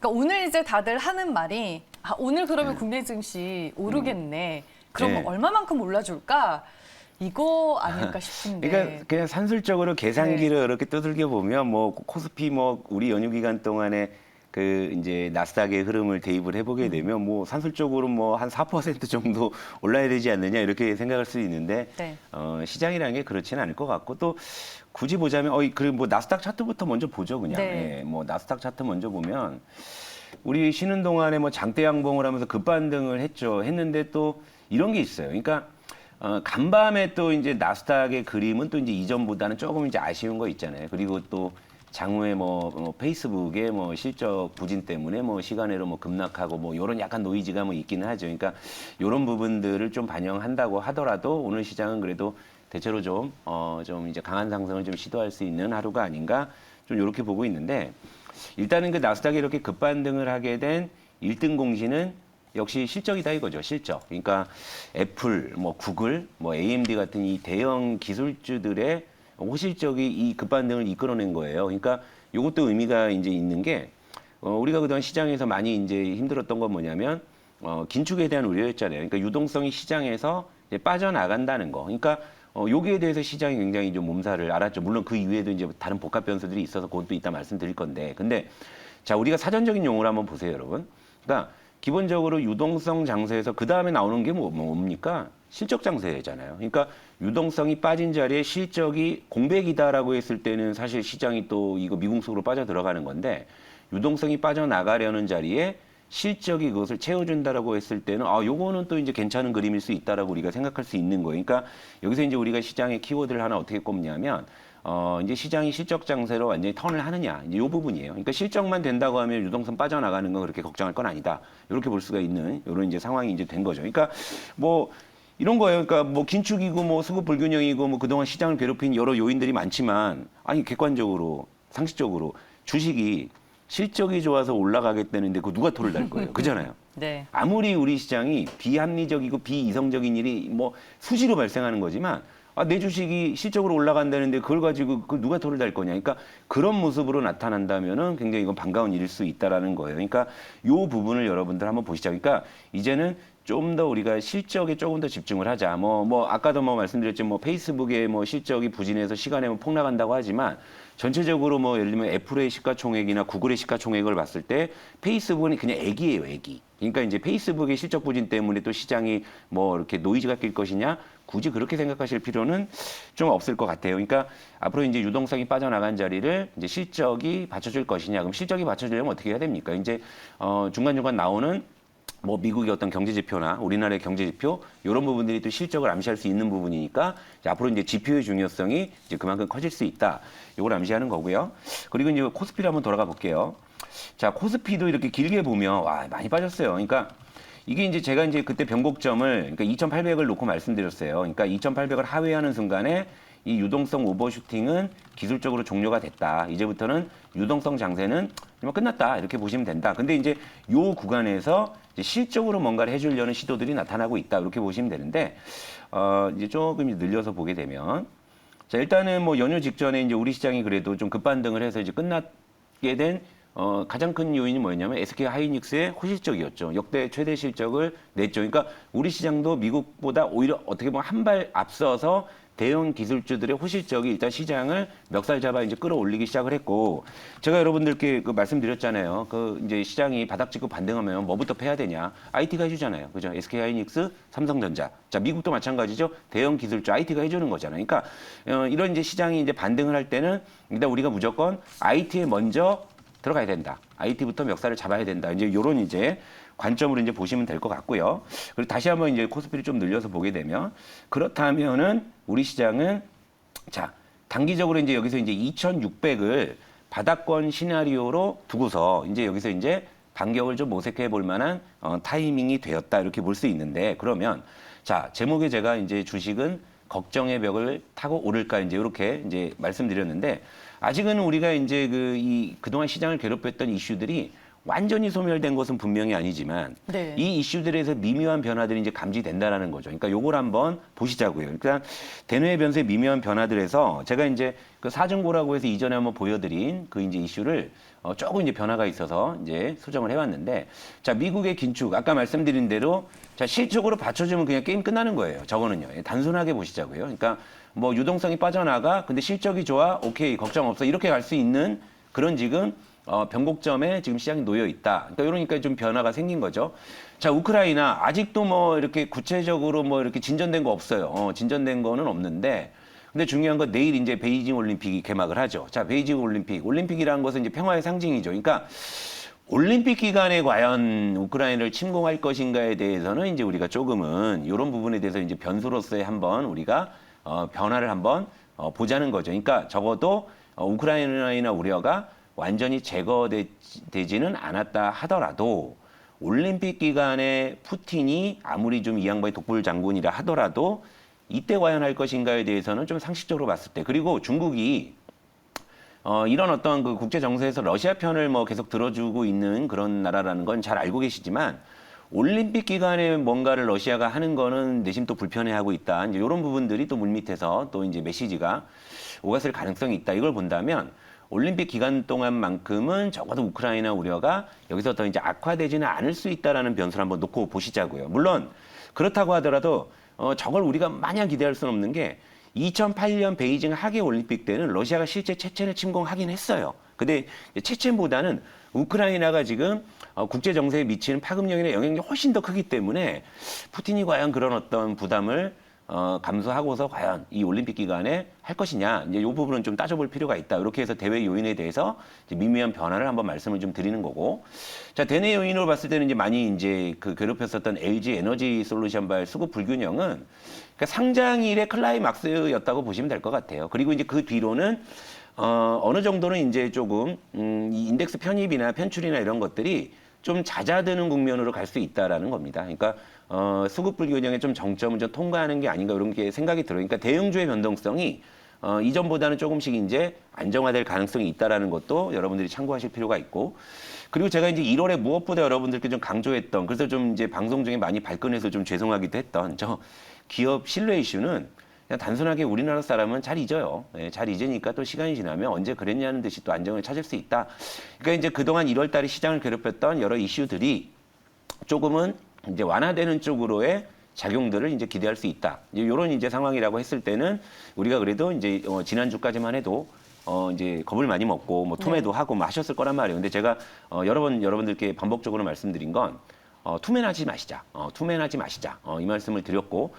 그러니까 오늘 이제 다들 하는 말이 오늘 그러면 국내 증시 오르겠네. 그럼 네. 얼마만큼 올라줄까? 이거 아닐까 싶은데. 그러니까 그냥 산술적으로 계산기를 이렇게 두들겨 보면 뭐 코스피 뭐 우리 연휴 기간 동안에 그 이제 나스닥의 흐름을 대입을 해보게 되면 뭐 산술적으로 뭐 한 4% 정도 올라야 되지 않느냐 이렇게 생각할 수 있는데 네. 시장이라는 게 그렇지는 않을 것 같고 또 굳이 보자면 그리고 뭐 나스닥 차트부터 먼저 보죠 그냥. 네. 예, 뭐 나스닥 차트 먼저 보면 우리 쉬는 동안에 뭐 장대 양봉을 하면서 급반등을 했는데 또 이런 게 있어요. 그러니까 간밤에 또 이제 나스닥의 그림은 또 이제 이전보다는 조금 이제 아쉬운 거 있잖아요. 그리고 또 장후에 뭐 페이스북의 뭐 실적 부진 때문에 뭐 시간으로 뭐 급락하고 뭐 요런 약간 노이즈가 뭐 있기는 하죠. 그러니까 요런 부분들을 좀 반영한다고 하더라도 오늘 시장은 그래도 대체로 좀 이제 강한 상승을 좀 시도할 수 있는 하루가 아닌가 좀 요렇게 보고 있는데 일단은 그 나스닥이 이렇게 급반등을 하게 된 1등 공신은 역시 실적이다 이거죠. 실적. 그러니까 애플, 뭐 구글, 뭐 AMD 같은 이 대형 기술주들의 호실적이 이 급반등을 이끌어낸 거예요. 그러니까 이것도 의미가 이제 있는 게 우리가 그동안 시장에서 많이 이제 힘들었던 건 뭐냐면 긴축에 대한 우려였잖아요. 그러니까 유동성이 시장에서 이제 빠져나간다는 거. 그러니까 여기에 대해서 시장이 굉장히 좀 몸살을 알았죠. 물론 그 이외에도 이제 다른 복합 변수들이 있어서 그것도 이따 말씀드릴 건데. 근데 자, 우리가 사전적인 용어를 한번 보세요, 여러분. 그러니까 기본적으로 유동성 장세에서 그 다음에 나오는 게 뭡니까? 실적 장세잖아요. 그러니까 유동성이 빠진 자리에 실적이 공백이다라고 했을 때는 사실 시장이 또 이거 미궁속으로 빠져 들어가는 건데 유동성이 빠져나가려는 자리에 실적이 그것을 채워준다라고 했을 때는 요거는 또 이제 괜찮은 그림일 수 있다라고 우리가 생각할 수 있는 거예요. 그러니까 여기서 이제 우리가 시장의 키워드를 하나 어떻게 꼽냐면 이제 시장이 실적 장세로 완전히 턴을 하느냐 이제 이 부분이에요. 그러니까 실적만 된다고 하면 유동성 빠져나가는 건 그렇게 걱정할 건 아니다. 이렇게 볼 수가 있는 이런 이제 상황이 이제 된 거죠. 그러니까 뭐 이런 거예요. 그러니까 뭐 긴축이고 뭐 수급 불균형이고 뭐 그동안 시장을 괴롭힌 여러 요인들이 많지만 아니 객관적으로 상식적으로 주식이 실적이 좋아서 올라가겠다는데 그 누가 토를 달 거예요. 그잖아요. 네. 아무리 우리 시장이 비합리적이고 비이성적인 일이 뭐 수시로 발생하는 거지만 내 주식이 실적으로 올라간다는데 그걸 가지고 그 누가 토를 달 거냐. 그러니까 그런 모습으로 나타난다면은 굉장히 이건 반가운 일일 수 있다라는 거예요. 그러니까 요 부분을 여러분들 한번 보시죠. 그러니까 이제는 좀 더 우리가 실적에 조금 더 집중을 하자. 아까도 말씀드렸지만 페이스북의 실적이 부진해서 시간에 폭락한다고 하지만 전체적으로 예를 들면 애플의 시가총액이나 구글의 시가총액을 봤을 때 페이스북은 그냥 애기예요, 애기. 그러니까 이제 페이스북의 실적 부진 때문에 또 시장이 이렇게 노이즈가 낄 것이냐? 굳이 그렇게 생각하실 필요는 좀 없을 것 같아요. 그러니까 앞으로 이제 유동성이 빠져나간 자리를 이제 실적이 받쳐줄 것이냐? 그럼 실적이 받쳐주려면 어떻게 해야 됩니까? 이제 중간중간 나오는 미국의 어떤 경제 지표나 우리나라의 경제 지표 이런 부분들이 또 실적을 암시할 수 있는 부분이니까 앞으로 이제 지표의 중요성이 이제 그만큼 커질 수 있다. 이걸 암시하는 거고요. 그리고 이제 코스피를 한번 돌아가 볼게요. 자, 코스피도 이렇게 길게 보면 많이 빠졌어요. 그러니까 이게 이제 제가 이제 그때 변곡점을 그러니까 2,800을 놓고 말씀드렸어요. 그러니까 2,800을 하회하는 순간에 이 유동성 오버슈팅은 기술적으로 종료가 됐다. 이제부터는 유동성 장세는 끝났다. 이렇게 보시면 된다. 근데 이제 요 구간에서 이제 실적으로 뭔가를 해주려는 시도들이 나타나고 있다. 이렇게 보시면 되는데, 이제 조금 늘려서 보게 되면, 자, 일단은 연휴 직전에 이제 우리 시장이 그래도 좀 급반등을 해서 이제 끝났게 된 가장 큰 요인이 뭐였냐면 SK 하이닉스의 호실적이었죠. 역대 최대 실적을 냈죠. 그러니까 우리 시장도 미국보다 오히려 어떻게 보면 한 발 앞서서 대형 기술주들의 호실적이 일단 시장을 멱살 잡아 이제 끌어올리기 시작을 했고, 제가 여러분들께 말씀드렸잖아요. 이제 시장이 바닥 찍고 반등하면 뭐부터 패야 되냐? IT가 해주잖아요. 그죠? SK 하이닉스, 삼성전자. 자, 미국도 마찬가지죠. 대형 기술주 IT가 해주는 거잖아요. 그러니까 이런 이제 시장이 이제 반등을 할 때는 일단 우리가 무조건 IT에 먼저 들어가야 된다. IT부터 멱살을 잡아야 된다. 이제 요런 이제 관점으로 이제 보시면 될 것 같고요. 그리고 다시 한번 이제 코스피를 좀 늘려서 보게 되면 그렇다면은 우리 시장은 자, 단기적으로 이제 여기서 이제 2,600을 바닥권 시나리오로 두고서 이제 여기서 이제 반격을 좀 모색해 볼 만한 타이밍이 되었다. 이렇게 볼 수 있는데 그러면 자, 제목에 제가 이제 주식은 걱정의 벽을 타고 오를까 이제 이렇게 이제 말씀드렸는데 아직은 우리가 이제 그동안 시장을 괴롭혔던 이슈들이 완전히 소멸된 것은 분명히 아니지만 네. 이 이슈들에서 미묘한 변화들이 이제 감지된다라는 거죠. 그러니까 요걸 한번 보시자고요. 일단 대뇌 변수의 미묘한 변화들에서 제가 이제 그 사중고라고 해서 이전에 한번 보여드린 그 이제 이슈를 조금 이제 변화가 있어서 이제 수정을 해왔는데, 자, 미국의 긴축 아까 말씀드린 대로 자, 실적으로 받쳐주면 그냥 게임 끝나는 거예요. 저거는요. 단순하게 보시자고요. 그러니까 뭐 유동성이 빠져나가 근데 실적이 좋아 오케이 걱정 없어 이렇게 갈 수 있는 그런 지금 변곡점에 지금 시장이 놓여 있다. 그러니까 이러니까 좀 변화가 생긴 거죠. 자, 우크라이나 아직도 뭐 이렇게 구체적으로 뭐 이렇게 진전된 거 없어요. 진전된 거는 없는데, 근데 중요한 건 내일 이제 베이징 올림픽이 개막을 하죠. 자, 베이징 올림픽이라는 것은 이제 평화의 상징이죠. 그러니까 올림픽 기간에 과연 우크라이나를 침공할 것인가에 대해서는 이제 우리가 조금은 이런 부분에 대해서 이제 변수로서의 한번 우리가 변화를 한번 보자는 거죠. 그러니까 적어도 우크라이나 우려가 완전히 제거되지는 않았다 하더라도 올림픽 기간에 푸틴이 아무리 좀 이 양반이 독불 장군이라 하더라도 이때 과연 할 것인가에 대해서는 좀 상식적으로 봤을 때, 그리고 중국이 이런 어떤 그 국제 정세에서 러시아 편을 뭐 계속 들어주고 있는 그런 나라라는 건 잘 알고 계시지만 올림픽 기간에 뭔가를 러시아가 하는 거는 내심 또 불편해하고 있다. 이제 이런 부분들이 또 물밑에서 또 이제 메시지가 오갔을 가능성이 있다. 이걸 본다면 올림픽 기간 동안만큼은 적어도 우크라이나 우려가 여기서 더 이제 악화되지는 않을 수 있다라는 변수를 한번 놓고 보시자고요. 물론 그렇다고 하더라도 저걸 우리가 마냥 기대할 수는 없는 게 2008년 베이징 하계 올림픽 때는 러시아가 실제 체첸을 침공하긴 했어요. 근데 체첸보다는 우크라이나가 지금 국제 정세에 미치는 파급력이나 영향력이 훨씬 더 크기 때문에 푸틴이 과연 그런 어떤 부담을 감수하고서 과연 이 올림픽 기간에 할 것이냐, 이제 이 부분은 좀 따져볼 필요가 있다. 이렇게 해서 대외 요인에 대해서 이제 미묘한 변화를 한번 말씀을 좀 드리는 거고, 자, 대내 요인으로 봤을 때는 이제 많이 이제 그 괴롭혔었던 LG 에너지 솔루션발 수급 불균형은 그러니까 상장일의 클라이막스였다고 보시면 될 것 같아요. 그리고 이제 그 뒤로는 어느 정도는 이제 조금 이 인덱스 편입이나 편출이나 이런 것들이 좀 잦아드는 국면으로 갈 수 있다라는 겁니다. 그러니까 수급 불균형의 좀 정점을 좀 통과하는 게 아닌가 이런 게 생각이 들어요. 그러니까 대형주의 변동성이 이전보다는 조금씩 이제 안정화될 가능성이 있다라는 것도 여러분들이 참고하실 필요가 있고, 그리고 제가 이제 1월에 무엇보다 여러분들께 좀 강조했던, 그래서 좀 이제 방송 중에 많이 발끈해서 좀 죄송하기도 했던 저 기업 신뢰 이슈는 그냥 단순하게 우리나라 사람은 잘 잊어요. 예, 잘 잊으니까 또 시간이 지나면 언제 그랬냐는 듯이 또 안정을 찾을 수 있다. 그러니까 이제 그동안 1월 달에 시장을 괴롭혔던 여러 이슈들이 조금은 이제 완화되는 쪽으로의 작용들을 이제 기대할 수 있다. 이런 이제 상황이라고 했을 때는 우리가 그래도 이제 지난주까지만 해도 이제 겁을 많이 먹고 뭐 투매도 하고 뭐 하셨을 거란 말이에요. 근데 제가 여러 번 여러분들께 반복적으로 말씀드린 건 투매하지 마시자. 투매하지 마시자. 이 말씀을 드렸고,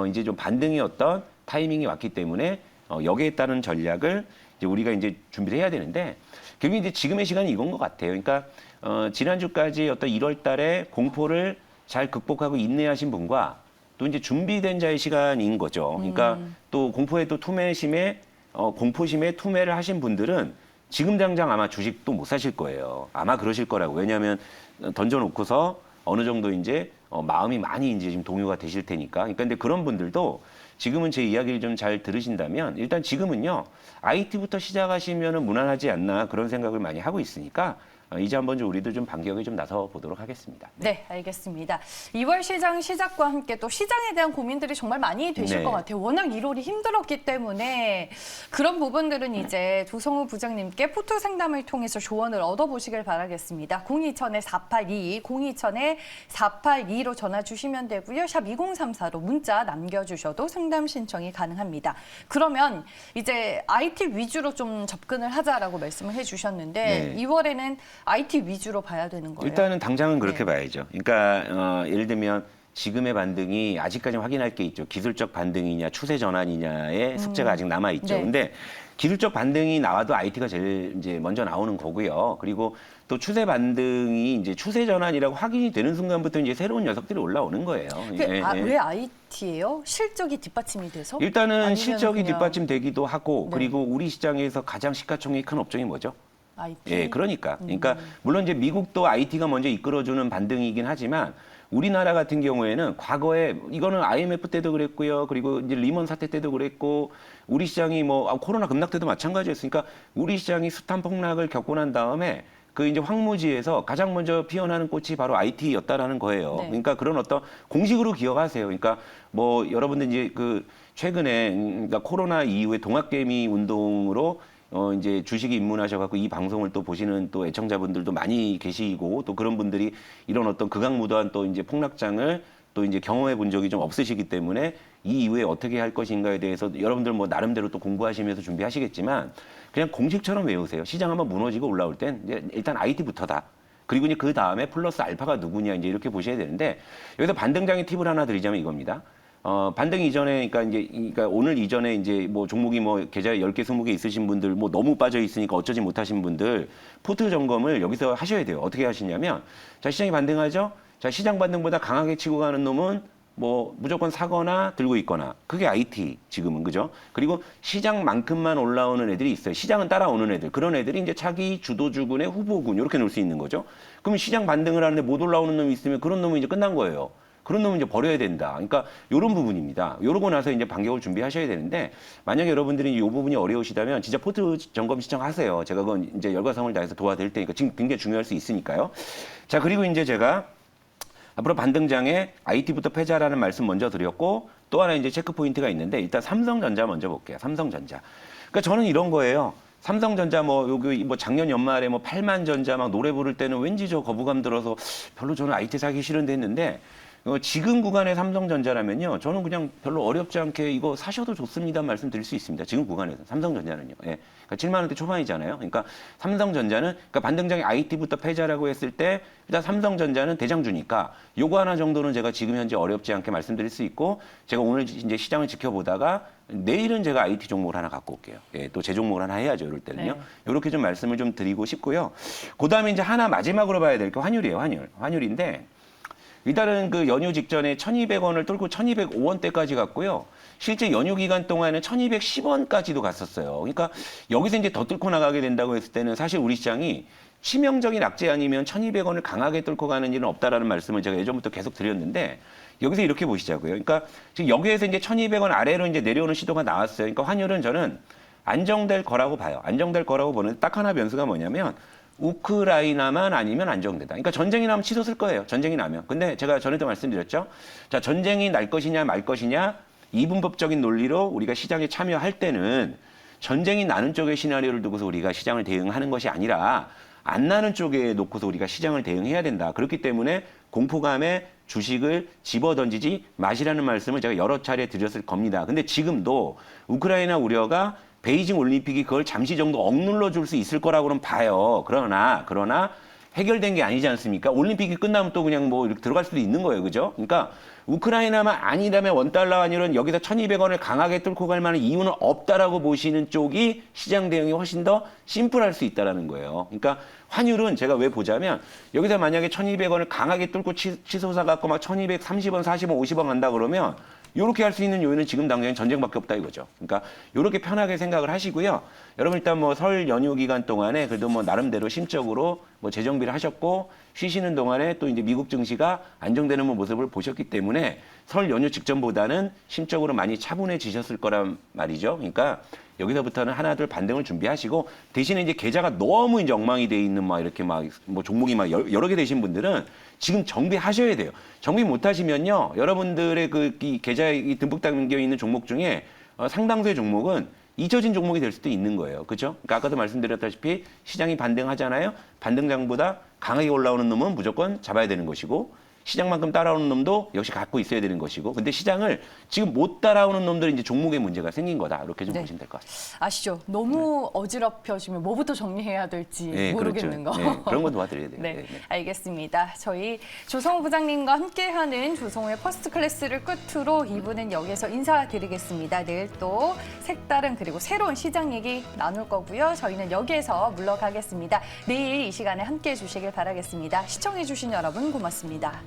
이제 좀 반등의 어떤 타이밍이 왔기 때문에 여기에 따른 전략을 이제 우리가 이제 준비를 해야 되는데, 결국 이제 지금의 시간이 이건 것 같아요. 그러니까 지난주까지 어떤 1월 달에 공포를 잘 극복하고 인내하신 분과 또 이제 준비된 자의 시간인 거죠. 그러니까 또 공포에 또 투매심에 공포심에 투매를 하신 분들은 지금 당장 아마 주식도 못 사실 거예요. 아마 그러실 거라고. 왜냐하면 던져놓고서 어느 정도 이제 마음이 많이 이제 지금 동요가 되실 테니까. 그러니까 근데 그런 분들도 지금은 제 이야기를 좀 잘 들으신다면 일단 지금은요 IT부터 시작하시면은 무난하지 않나 그런 생각을 많이 하고 있으니까 이제 한번 좀 우리도 좀 반격에 좀 나서 보도록 하겠습니다. 네, 알겠습니다. 2월 시장 시작과 함께 또 시장에 대한 고민들이 정말 많이 되실 네. 것 같아요. 워낙 1월이 힘들었기 때문에 그런 부분들은 이제 조성우 부장님께 포토 상담을 통해서 조언을 얻어보시길 바라겠습니다. 02000-4822, 02000-4822로 전화 주시면 되고요. 샵 2034로 문자 남겨주셔도 상담 신청이 가능합니다. 그러면 이제 IT 위주로 좀 접근을 하자라고 말씀을 해주셨는데 네. 2월에는 IT 위주로 봐야 되는 거예요? 일단은 당장은 그렇게 네. 봐야죠. 그러니까 예를 들면 지금의 반등이 아직까지 확인할 게 있죠. 기술적 반등이냐 추세 전환이냐의 숙제가 아직 남아 있죠. 네. 근데 기술적 반등이 나와도 IT가 제일 이제 먼저 나오는 거고요. 그리고 또 추세 반등이 이제 추세 전환이라고 확인이 되는 순간부터 이제 새로운 녀석들이 올라오는 거예요. 왜 IT예요? 실적이 뒷받침이 돼서? 일단은 아니면 실적이 그냥 뒷받침되기도 하고, 네. 그리고 우리 시장에서 가장 시가총액이 큰 업종이 뭐죠? IT? 예, 그러니까 물론 이제 미국도 IT가 먼저 이끌어주는 반등이긴 하지만 우리나라 같은 경우에는 과거에 이거는 IMF 때도 그랬고요. 그리고 이제 리먼 사태 때도 그랬고 우리 시장이 뭐 코로나 급락 때도 마찬가지였으니까 우리 시장이 숱한 폭락을 겪고 난 다음에 그 이제 황무지에서 가장 먼저 피어나는 꽃이 바로 IT였다라는 거예요. 네. 그러니까 그런 어떤 공식으로 기억하세요. 그러니까 뭐 여러분들 이제 그 최근에 그러니까 코로나 이후에 동학개미 운동으로 이제 주식에 입문하셔갖고 이 방송을 또 보시는 또 애청자분들도 많이 계시고 또 그런 분들이 이런 어떤 극악무도한 또 이제 폭락장을 또 이제 경험해 본 적이 좀 없으시기 때문에 이 이후에 어떻게 할 것인가에 대해서 여러분들 뭐 나름대로 또 공부하시면서 준비하시겠지만 그냥 공식처럼 외우세요. 시장 한번 무너지고 올라올 땐 이제 일단 IT부터다. 그리고 이제 그 다음에 플러스 알파가 누구냐 이제 이렇게 보셔야 되는데 여기서 반등장의 팁을 하나 드리자면 이겁니다. 반등 이전에, 그러니까 오늘 이전에 이제 뭐 종목이 뭐 계좌에 10개, 20개 있으신 분들, 뭐 너무 빠져 있으니까 어쩌지 못하신 분들, 포트 점검을 여기서 하셔야 돼요. 어떻게 하시냐면, 자, 시장이 반등하죠? 자, 시장 반등보다 강하게 치고 가는 놈은 뭐 무조건 사거나 들고 있거나. 그게 IT, 지금은, 그죠? 그리고 시장만큼만 올라오는 애들이 있어요. 시장은 따라오는 애들. 그런 애들이 이제 차기 주도주군의 후보군, 이렇게 놓을 수 있는 거죠. 그러면 시장 반등을 하는데 못 올라오는 놈이 있으면 그런 놈은 이제 끝난 거예요. 그런 놈은 이제 버려야 된다. 그러니까 이런 부분입니다. 이러고 나서 이제 반격을 준비하셔야 되는데 만약에 여러분들이 이 부분이 어려우시다면 진짜 포트 점검 신청하세요. 제가 그건 이제 열과성을 다해서 도와드릴 테니까 지금 굉장히 중요할 수 있으니까요. 자, 그리고 이제 제가 앞으로 반등장에 IT부터 패자라는 말씀 먼저 드렸고 또 하나 이제 체크 포인트가 있는데 일단 삼성전자 먼저 볼게요. 삼성전자. 그러니까 저는 이런 거예요. 삼성전자 뭐 여기 뭐 작년 연말에 뭐 8만 전자 막 노래 부를 때는 왠지 저 거부감 들어서 별로 저는 IT 사기 싫은데 했는데 지금 구간의 삼성전자라면요, 저는 그냥 별로 어렵지 않게 이거 사셔도 좋습니다 말씀드릴 수 있습니다. 지금 구간에서 삼성전자는요. 예. 그러니까 7만 원대 초반이잖아요. 그러니까 삼성전자는 그러니까 반등장의 IT부터 패자라고 했을 때 일단 삼성전자는 대장주니까 요거 하나 정도는 제가 지금 현재 어렵지 않게 말씀드릴 수 있고 제가 오늘 이제 시장을 지켜보다가 내일은 제가 IT 종목을 하나 갖고 올게요. 예, 또 제 종목을 하나 해야죠. 이럴 때는요. 네. 이렇게 좀 말씀을 좀 드리고 싶고요. 그다음에 이제 하나 마지막으로 봐야 될 게 환율이에요. 환율인데. 일단은 그 연휴 직전에 1,200원을 뚫고 1,205원대까지 갔고요. 실제 연휴 기간 동안은 1,210원까지도 갔었어요. 그러니까 여기서 이제 더 뚫고 나가게 된다고 했을 때는 사실 우리 시장이 치명적인 악재 아니면 1,200원을 강하게 뚫고 가는 일은 없다라는 말씀을 제가 예전부터 계속 드렸는데 여기서 이렇게 보시자고요. 그러니까 지금 여기에서 이제 1,200원 아래로 이제 내려오는 시도가 나왔어요. 그러니까 환율은 저는 안정될 거라고 봐요. 안정될 거라고 보는데 딱 하나 변수가 뭐냐면 우크라이나만 아니면 안정되다. 그러니까 전쟁이 나면 치솟을 거예요. 전쟁이 나면. 근데 제가 전에도 말씀드렸죠. 자, 전쟁이 날 것이냐 말 것이냐 이분법적인 논리로 우리가 시장에 참여할 때는 전쟁이 나는 쪽의 시나리오를 두고서 우리가 시장을 대응하는 것이 아니라 안 나는 쪽에 놓고서 우리가 시장을 대응해야 된다. 그렇기 때문에 공포감에 주식을 집어던지지 마시라는 말씀을 제가 여러 차례 드렸을 겁니다. 근데 지금도 우크라이나 우려가 베이징 올림픽이 그걸 잠시 정도 억눌러 줄 수 있을 거라고는 봐요. 그러나 해결된 게 아니지 않습니까? 올림픽이 끝나면 또 그냥 뭐 이렇게 들어갈 수도 있는 거예요. 그죠? 그러니까 우크라이나만 아니라면 원달러 환율은 여기서 1,200원을 강하게 뚫고 갈 만한 이유는 없다라고 보시는 쪽이 시장 대응이 훨씬 더 심플할 수 있다라는 거예요. 그러니까 환율은 제가 왜 보자면 여기서 만약에 1,200원을 강하게 뚫고 치솟아 갖고 막 1,230원, 40원, 50원 간다 그러면 이렇게 할 수 있는 요인은 지금 당장에 전쟁밖에 없다 이거죠. 그러니까 이렇게 편하게 생각을 하시고요. 여러분 일단 뭐 설 연휴 기간 동안에 그래도 뭐 나름대로 심적으로 뭐 재정비를 하셨고 쉬시는 동안에 또 이제 미국 증시가 안정되는 모습을 보셨기 때문에 설 연휴 직전보다는 심적으로 많이 차분해지셨을 거란 말이죠. 그러니까 여기서부터는 하나둘 반등을 준비하시고 대신에 이제 계좌가 너무 이제 엉망이 돼 있는 막 이렇게 막 뭐 종목이 막 여러 개 되신 분들은 지금 정비하셔야 돼요. 정비 못 하시면요. 여러분들의 이 계좌에 듬뿍 담겨 있는 종목 중에 상당수의 종목은 잊혀진 종목이 될 수도 있는 거예요. 그렇죠? 그러니까 아까도 말씀드렸다시피 시장이 반등하잖아요. 반등장보다 강하게 올라오는 놈은 무조건 잡아야 되는 것이고 시장만큼 따라오는 놈도 역시 갖고 있어야 되는 것이고 근데 시장을 지금 못 따라오는 놈들은 이제 종목에 문제가 생긴 거다. 이렇게 좀 보시면 될 것 같습니다. 아시죠? 너무 어지럽혀지면 뭐부터 정리해야 될지 네, 모르겠는 그렇죠. 거. 네, 그런 건 도와드려야 돼요. 네, 네, 네. 알겠습니다. 저희 조성우 부장님과 함께하는 조성우의 퍼스트 클래스를 끝으로 2부는 여기서 인사드리겠습니다. 내일 또 색다른 그리고 새로운 시장 얘기 나눌 거고요. 저희는 여기에서 물러가겠습니다. 내일 이 시간에 함께해 주시길 바라겠습니다. 시청해 주신 여러분 고맙습니다.